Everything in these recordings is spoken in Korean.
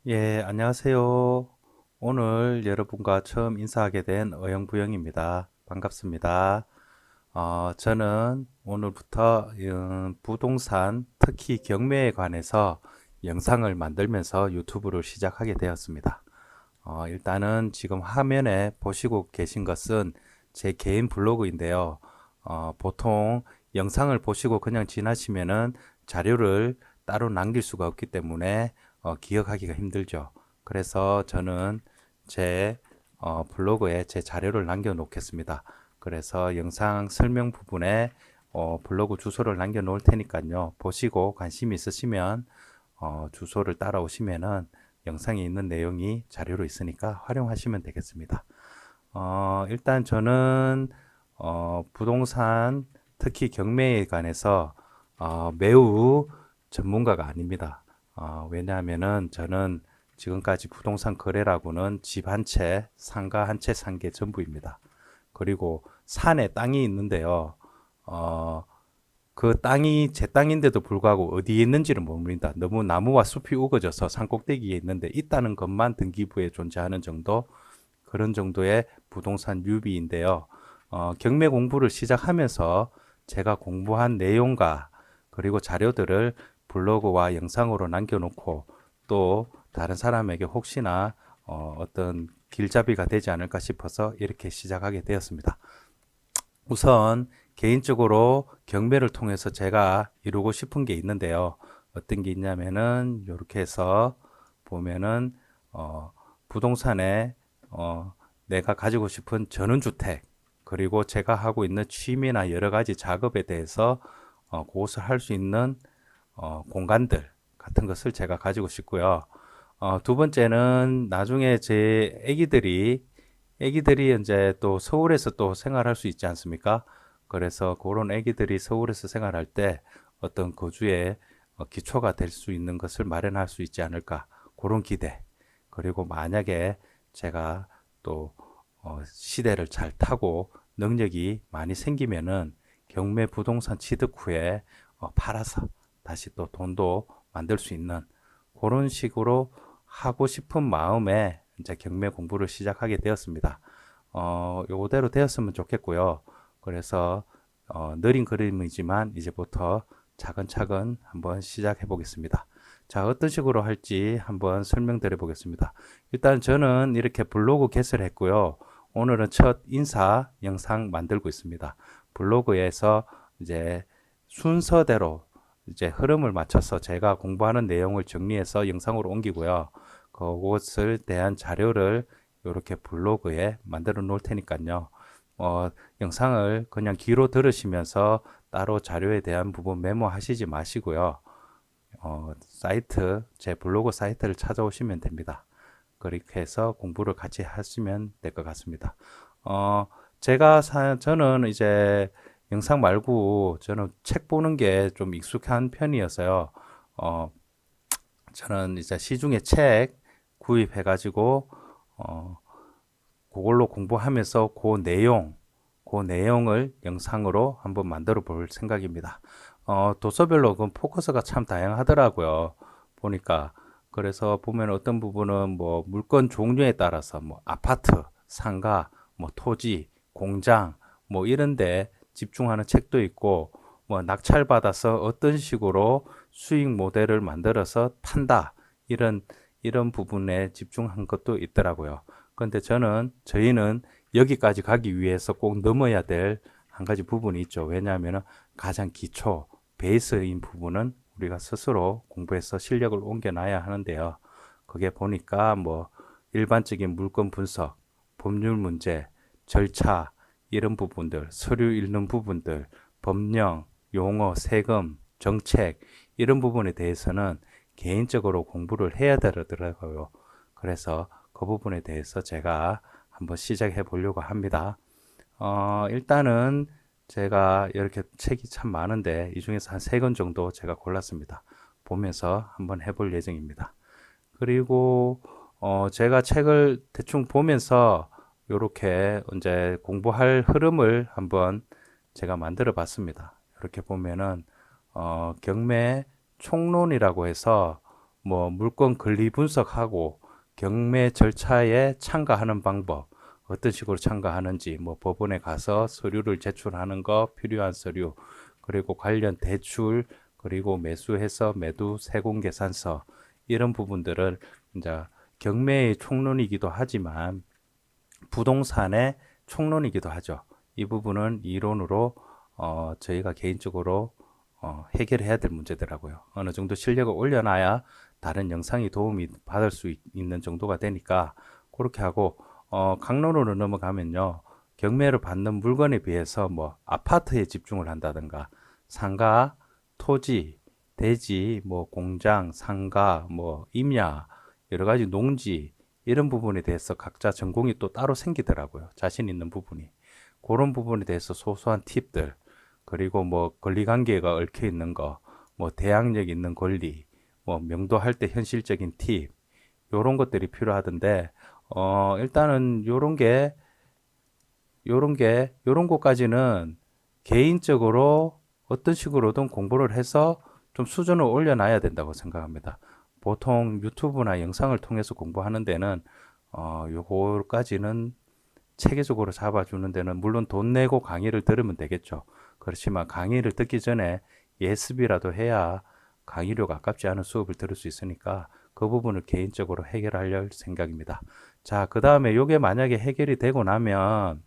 예, 안녕하세요. 오늘 여러분과 처음 인사하게 된 어영부영입니다. 반갑습니다. 저는 오늘부터 부동산, 특히 경매에 관해서 영상을 만들면서 유튜브를 시작하게 되었습니다. 일단은 지금 화면에 보시고 계신 것은 제 개인 블로그인데요. 보통 영상을 보시고 그냥 지나시면은 자료를 따로 남길 수가 없기 때문에 기억하기가 힘들죠. 그래서 저는 제 블로그에 제 자료를 남겨 놓겠습니다. 그래서 영상 설명 부분에 블로그 주소를 남겨 놓을 테니까요. 보시고 관심 있으시면 주소를 따라오시면은 영상에 있는 내용이 자료로 있으니까 활용하시면 되겠습니다. 일단 저는 부동산 특히 경매에 관해서 매우 전문가가 아닙니다. 왜냐하면은 저는 지금까지 부동산 거래라고는 집 한 채, 상가 한 채 산 게 전부입니다. 그리고 산에 땅이 있는데요. 어, 그 땅이 제 땅인데도 불구하고 어디에 있는지를 모릅니다. 너무 나무와 숲이 우거져서 산 꼭대기에 있는데 있다는 것만 등기부에 존재하는 정도, 그런 정도의 부동산 유비인데요. 경매 공부를 시작하면서 제가 공부한 내용과 그리고 자료들을 블로그와 영상으로 남겨놓고 또 다른 사람에게 혹시나 어떤 길잡이가 되지 않을까 싶어서 이렇게 시작하게 되었습니다. 우선 개인적으로 경매를 통해서 제가 이루고 싶은 게 있는데요. 어떤 게 있냐면은 이렇게 해서 보면은 부동산에 내가 가지고 싶은 전원주택 그리고 제가 하고 있는 취미나 여러 가지 작업에 대해서 그것을 할 수 있는 공간들 같은 것을 제가 가지고 싶고요. 두 번째는 나중에 제 애기들이 이제 또 서울에서 또 생활할 수 있지 않습니까? 그래서 그런 애기들이 서울에서 생활할 때 어떤 거주의 기초가 될 수 있는 것을 마련할 수 있지 않을까? 그런 기대. 그리고 만약에 제가 또 시대를 잘 타고 능력이 많이 생기면은 경매 부동산 취득 후에 팔아서 다시 또 돈도 만들 수 있는 그런 식으로 하고 싶은 마음에 이제 경매 공부를 시작하게 되었습니다. 요대로 되었으면 좋겠고요. 그래서 느린 그림이지만 이제부터 차근차근 한번 시작해 보겠습니다. 자, 어떤 식으로 할지 한번 설명드려 보겠습니다. 일단 저는 이렇게 블로그 개설했고요. 오늘은 첫 인사 영상 만들고 있습니다. 블로그에서 이제 순서대로 이제 흐름을 맞춰서 제가 공부하는 내용을 정리해서 영상으로 옮기고요. 그것을 대한 자료를 이렇게 블로그에 만들어 놓을 테니까요. 영상을 그냥 귀로 들으시면서 따로 자료에 대한 부분 메모하시지 마시고요. 제 블로그 사이트를 찾아오시면 됩니다. 그렇게 해서 공부를 같이 하시면 될 것 같습니다. 어, 저는 이제 영상 말고 저는 책 보는 게 좀 익숙한 편이어서요. 어, 저는 이제 시중에 책 구입해가지고, 어, 그걸로 공부하면서 그 내용을 영상으로 한번 만들어 볼 생각입니다. 도서별로 그 포커스가 참 다양하더라고요. 보니까. 그래서 보면 어떤 부분은 뭐 물건 종류에 따라서 뭐 아파트, 상가, 뭐 토지, 공장, 뭐 이런데 집중하는 책도 있고, 뭐 낙찰받아서 어떤 식으로 수익 모델을 만들어서 판다. 이런, 이런 부분에 집중한 것도 있더라고요. 그런데 저희는 여기까지 가기 위해서 꼭 넘어야 될 한 가지 부분이 있죠. 왜냐하면 가장 기초, 베이스인 부분은 우리가 스스로 공부해서 실력을 옮겨놔야 하는데요. 그게 보니까 뭐 일반적인 물건 분석, 법률 문제, 절차, 이런 부분들, 서류 읽는 부분들, 법령, 용어, 세금, 정책, 이런 부분에 대해서는 개인적으로 공부를 해야 되더라고요. 그래서 그 부분에 대해서 제가 한번 시작해 보려고 합니다. 일단은 제가 이렇게 책이 참 많은데 이 중에서 한 세 권 정도 제가 골랐습니다. 보면서 한번 해볼 예정입니다. 그리고 제가 책을 대충 보면서 이렇게 이제 공부할 흐름을 한번 제가 만들어 봤습니다. 이렇게 보면은 경매 총론이라고 해서 뭐 물건 권리 분석하고 경매 절차에 참가하는 방법, 어떤 식으로 참가하는지, 뭐 법원에 가서 서류를 제출하는 거, 필요한 서류, 그리고 관련 대출, 그리고 매수해서 매도 세공계산서, 이런 부분들을 이제 경매의 총론이기도 하지만 부동산의 총론이기도 하죠. 이 부분은 이론으로 저희가 개인적으로 해결해야 될 문제더라고요. 어느 정도 실력을 올려놔야 다른 영상이 도움이 받을 수 있는 정도가 되니까 그렇게 하고, 강론으로 넘어가면요. 경매를 받는 물건에 비해서 뭐 아파트에 집중을 한다든가 상가, 토지, 대지, 뭐 공장, 상가, 뭐 임야, 여러 가지 농지, 이런 부분에 대해서 각자 전공이 또 따로 생기더라고요. 자신 있는 부분이. 그런 부분에 대해서 소소한 팁들, 그리고 뭐 권리관계가 얽혀 있는 거, 뭐 대항력 있는 권리, 뭐 명도할 때 현실적인 팁, 요런 것들이 필요하던데, 일단은 요런 것까지는 개인적으로 어떤 식으로든 공부를 해서 좀 수준을 올려놔야 된다고 생각합니다. 보통 유튜브나 영상을 통해서 공부하는 데는 요거까지는 체계적으로 잡아주는 데는 물론 돈 내고 강의를 들으면 되겠죠. 그렇지만 강의를 듣기 전에 예습이라도 해야 강의료가 아깝지 않은 수업을 들을 수 있으니까 그 부분을 개인적으로 해결하려 생각입니다. 자, 그 다음에 요게 만약에 해결이 되고 나면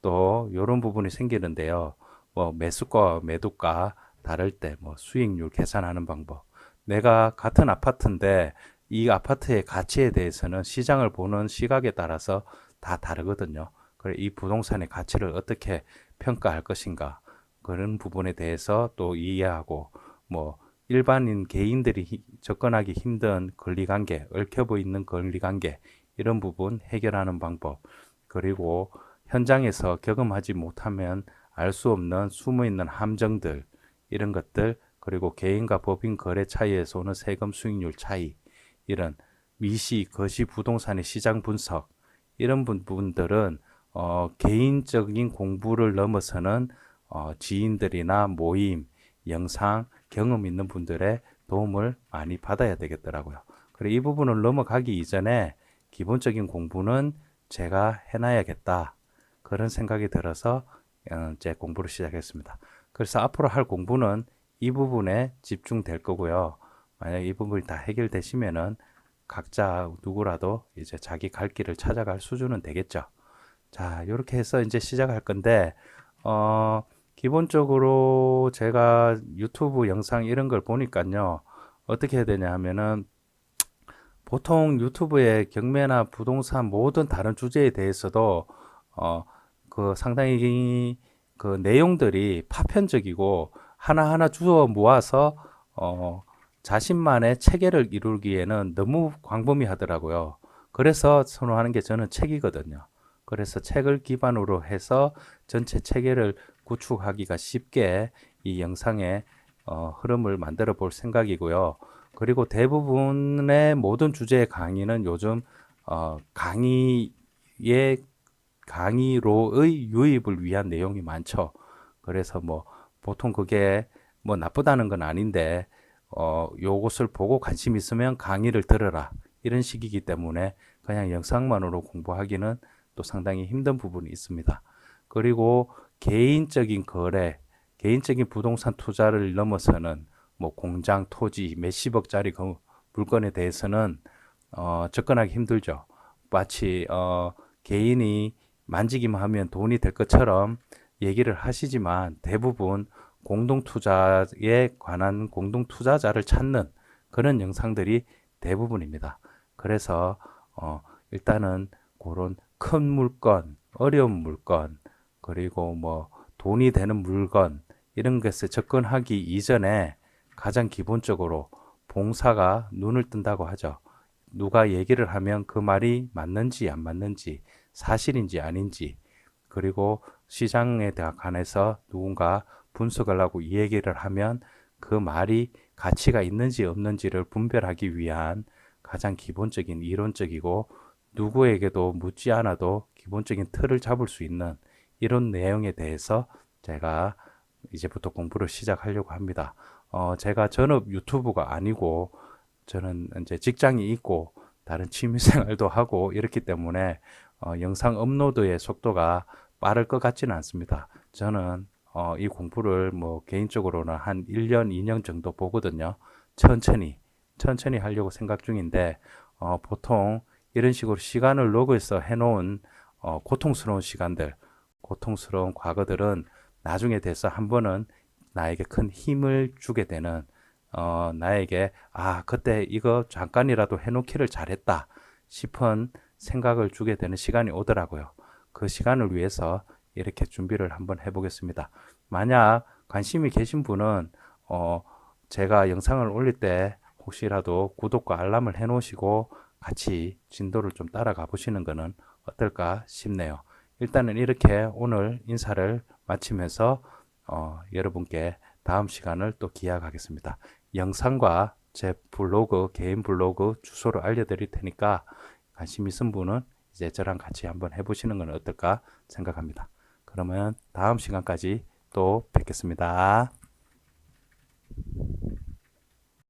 또 이런 부분이 생기는데요. 뭐 매수가 매도가 다를 때 뭐 수익률 계산하는 방법. 내가 같은 아파트인데 이 아파트의 가치에 대해서는 시장을 보는 시각에 따라서 다 다르거든요. 그래 이 부동산의 가치를 어떻게 평가할 것인가, 그런 부분에 대해서 또 이해하고, 뭐 일반인 개인들이 접근하기 힘든 권리관계, 얽혀 보이는 권리관계, 이런 부분 해결하는 방법, 그리고 현장에서 경험하지 못하면 알 수 없는 숨어 있는 함정들, 이런 것들, 그리고 개인과 법인 거래 차이에서 오는 세금 수익률 차이, 이런 미시, 거시 부동산의 시장 분석, 이런 부분들은 개인적인 공부를 넘어서는 지인들이나 모임, 영상, 경험 있는 분들의 도움을 많이 받아야 되겠더라고요. 그리고 이 부분을 넘어가기 이전에 기본적인 공부는 제가 해놔야겠다, 그런 생각이 들어서 이제 공부를 시작했습니다. 그래서 앞으로 할 공부는 이 부분에 집중될 거고요. 만약 이 부분이 다 해결되시면은 각자 누구라도 이제 자기 갈 길을 찾아갈 수준은 되겠죠. 자, 이렇게 해서 이제 시작할 건데, 기본적으로 제가 유튜브 영상 이런 걸 보니까요, 어떻게 해야 되냐 하면은, 보통 유튜브에 경매나 부동산 모든 다른 주제에 대해서도, 그 상당히 그 내용들이 파편적이고 하나하나 주워 모아서, 자신만의 체계를 이루기에는 너무 광범위하더라고요. 그래서 선호하는 게 저는 책이거든요. 그래서 책을 기반으로 해서 전체 체계를 구축하기가 쉽게 이 영상의 흐름을 만들어 볼 생각이고요. 그리고 대부분의 모든 주제의 강의는 요즘 강의로의 유입을 위한 내용이 많죠. 그래서 뭐 보통 그게 뭐 나쁘다는 건 아닌데, 요것을 보고 관심 있으면 강의를 들으라, 이런 식이기 때문에 그냥 영상만으로 공부하기는 또 상당히 힘든 부분이 있습니다. 그리고 개인적인 거래, 개인적인 부동산 투자를 넘어서는 뭐 공장, 토지, 몇십억짜리 물건에 대해서는 접근하기 힘들죠. 마치 개인이 만지기만 하면 돈이 될 것처럼 얘기를 하시지만 대부분 공동투자에 관한 공동투자자를 찾는 그런 영상들이 대부분입니다. 그래서 일단은 그런 큰 물건, 어려운 물건, 그리고 뭐 돈이 되는 물건, 이런 것에 접근하기 이전에 가장 기본적으로 봉사가 눈을 뜬다고 하죠. 누가 얘기를 하면 그 말이 맞는지 안 맞는지, 사실인지 아닌지, 그리고 시장에 관해서 누군가 분석을 하고 이 얘기를 하면 그 말이 가치가 있는지 없는지를 분별하기 위한 가장 기본적인 이론적이고 누구에게도 묻지 않아도 기본적인 틀을 잡을 수 있는 이런 내용에 대해서 제가 이제부터 공부를 시작하려고 합니다. 제가 전업 유튜브가 아니고 저는 이제 직장이 있고 다른 취미 생활도 하고 이렇기 때문에 영상 업로드의 속도가 빠를 것 같지는 않습니다. 저는 이 공부를 뭐 개인적으로는 한 1년, 2년 정도 보거든요. 천천히 하려고 생각 중인데 보통 이런 식으로 시간을 로그해서 해놓은 고통스러운 시간들, 고통스러운 과거들은 나중에 돼서 한 번은 나에게 큰 힘을 주게 되는 나에게 그때 이거 잠깐이라도 해놓기를 잘했다 싶은 생각을 주게 되는 시간이 오더라고요. 그 시간을 위해서 이렇게 준비를 한번 해보겠습니다. 만약 관심이 계신 분은 제가 영상을 올릴 때 혹시라도 구독과 알람을 해 놓으시고 같이 진도를 좀 따라가 보시는 것은 어떨까 싶네요. 일단은 이렇게 오늘 인사를 마치면서 여러분께 다음 시간을 또 기약하겠습니다. 영상과 제 블로그, 개인 블로그 주소를 알려드릴 테니까 관심 있은 분은 이제 저랑 같이 한번 해보시는 건 어떨까 생각합니다. 그러면 다음 시간까지 또 뵙겠습니다.